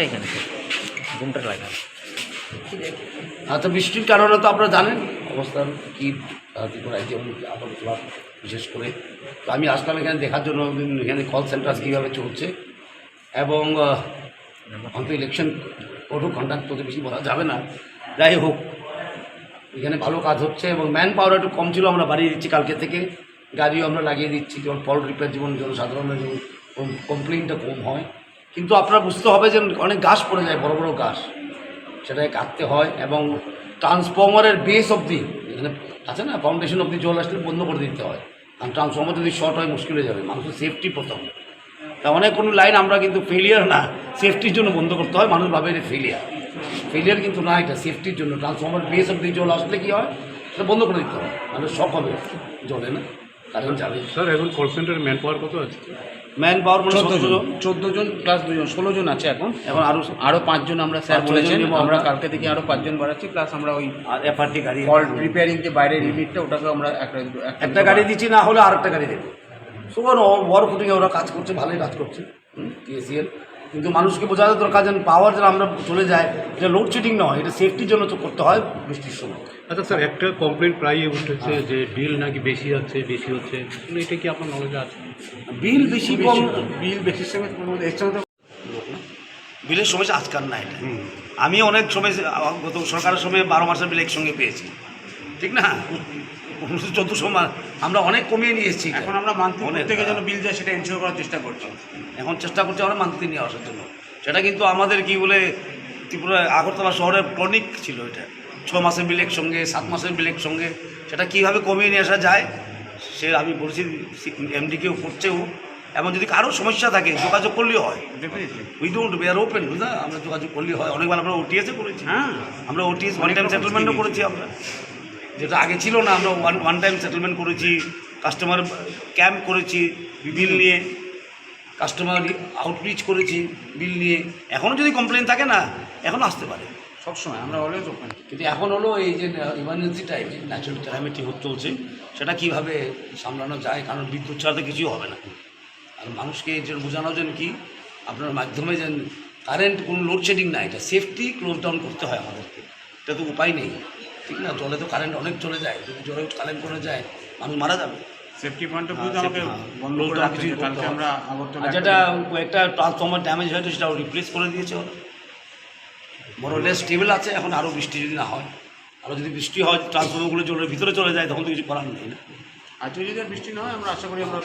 এখানে ঘুমটা লাগা। আচ্ছা, বৃষ্টির কারণে তো আপনারা জানেন অবস্থান কি ত্রিপুরা যেমন আগরতলা বিশেষ করে। তো আমি আসলাম এখানে দেখার জন্য এখানে কল সেন্টার কীভাবে চলছে এবং হয়তো ইলেকশন করুক কন্ডাক্ট করতে বেশি বলা যাবে না, যাই হোক এখানে ভালো কাজ হচ্ছে এবং ম্যান পাওয়ার একটু কম ছিল, আমরা বাড়িয়ে দিচ্ছি কালকে থেকে, গাড়িও আমরা লাগিয়ে দিচ্ছি যেমন পল রিপেয়ার যেমন জনসাধারণের যেমন কমপ্লেনটা কম হয়। কিন্তু আপনারা বুঝতে হবে যে অনেক গাছ পড়ে যায়, বড় বড় গাছ, সেটাকে কাটতে হয় এবং ট্রান্সফর্মারের বেস অবধি এখানে আছে না, ফাউন্ডেশন অবধি জল আসলে বন্ধ করে দিতে হয়, কারণ ট্রান্সফর্মার যদি শর্ট হয় মুশকিল হয়ে যাবে, মানুষের সেফটি প্রথম। তা অনেক কোনো লাইন আমরা কিন্তু ফেলিয়ার না, সেফটির জন্য বন্ধ করতে হয়, মানুষ ভাবে এটা ফেলিয়ার কিন্তু না, এটা সেফটির জন্য। ট্রান্সফর্মার বেস অবধি জল আসলে কী হয়, সেটা বন্ধ করে দিতে হয়, মানুষ শক হবে জলে না, কারণ যাবে। স্যার এখন কল সেন্টারের ম্যান পাওয়ার কত আছে? ম্যান পাওয়ার মানে 14 জন প্লাস 2 জন 16 জন আছে এখন আরও 5 জন আমরা স্যার বলেছেন, আমরা কালকে থেকে আরও 5 জন বাড়াচ্ছি, প্লাস আমরা ওই আর এফআরটি গাড়ি ফল্ট রিপেয়ারিং যে বাইরের ইউনিটটা ওটাকে আমরা একটা গাড়ি দিচ্ছি, না হলে আরেকটা গাড়ি দেবো। সুগার বড় ফুটিংয়ে ওরা কাজ করছে, ভালোই কাজ করছে টিএসিএল, কিন্তু মানুষকে বোঝাতে দরকার যেন পাওয়ার যেন আমরা চলে যায়, এটা লোডশেডিং নয়, এটা সেফটির জন্য তো করতে হয় বৃষ্টির সময়। আচ্ছা স্যার, একটা কমপ্লেন প্রায়ই উঠেছে যে বিল নাকি বেশি হচ্ছে, এটা কি আপনার নলেজে আছে? বিল বেশি কম, বিল বেশির সঙ্গে এর সঙ্গে তো বিলের সমস্যা আজকাল না এটা। আমি অনেক সময় গত সরকারের সময় 12 মাসের বিল একসঙ্গে পেয়েছি, ঠিক না, 1400 মাস আমরা অনেক কমিয়ে নিয়ে এসেছি। এখন আমরা মান্থলি থেকে যেন বিল যায় সেটা এনশিওর করার চেষ্টা করছি, এখন চেষ্টা করছি আমরা মান্থলি নিয়ে আসার জন্য। সেটা কিন্তু আমাদের কি বলে ত্রিপুরা আগরতলা শহরের ক্রনিক ছিল এটা, 6 মাসের বিল একসঙ্গে, 7 মাসের বিল একসঙ্গে, সেটা কীভাবে কমিয়ে নিয়ে আসা যায় সে আমি বলছি এমডিকেও করছেও। এমন যদি কারো সমস্যা থাকে যোগাযোগ করলেও হয়, definitely we don't we are open, বুঝলা, আমরা যোগাযোগ করলেই হয়। অনেকবার আমরা ওটিএসে করেছি, হ্যাঁ আমরা ওটিএস ওয়ান টাইম সেটেলমেন্টও করেছি, আমরা যেটা আগে ছিল না, আমরা ওয়ান টাইম সেটেলমেন্ট করেছি, কাস্টমার ক্যাম্প করেছি বিল নিয়ে, কাস্টমার আউটরিচ করেছি বিল নিয়ে। এখনও যদি কমপ্লেন থাকে না, এখন আসতে পারে সবসময় আমরা অলওয়েজ ওপেন। কিন্তু এখন হলো এই যে ইমার্জেন্সি টাইমে ন্যাচারাল ক্যালামিটি চলছে, সেটা কীভাবে সামলানো যায়, কারণ বিদ্যুৎ ছাড়া তো কিছুই হবে না। আর মানুষকে যে বোঝানো যেন কি আপনার মাধ্যমে যেন কারেন্ট কোনো লোডশেডিং না, এটা সেফটি ক্লোজ ডাউন করতে হয় আমাদেরকে, এটা তো উপায় নেই, ঠিক না, জলে তো কারেন্ট অনেক চলে যায়, যদি জলে কারেন্ট চলে যায় মানুষ মারা যাবে। সেফটি পয়েন্ট অফ ভিউ আমাকে বন্ধ করে রাখতে হবে। কালকে আমরা আগরতলা যেটা একটা ট্রান্সফর্মার ড্যামেজ হয়েছে সেটাও রিপ্লেস করে দিয়েছে ওরা, মোরলেস স্টেবল আছে। এখন আরও বৃষ্টি যদি না হয়, আরও যদি বৃষ্টি হয় ট্রান্সফর্মারগুলো জলের ভিতরে চলে যায়, তখন তো কিছু করার নেই না। আজকে যদি আর বৃষ্টি না হয় আমরা আশা করি আমরা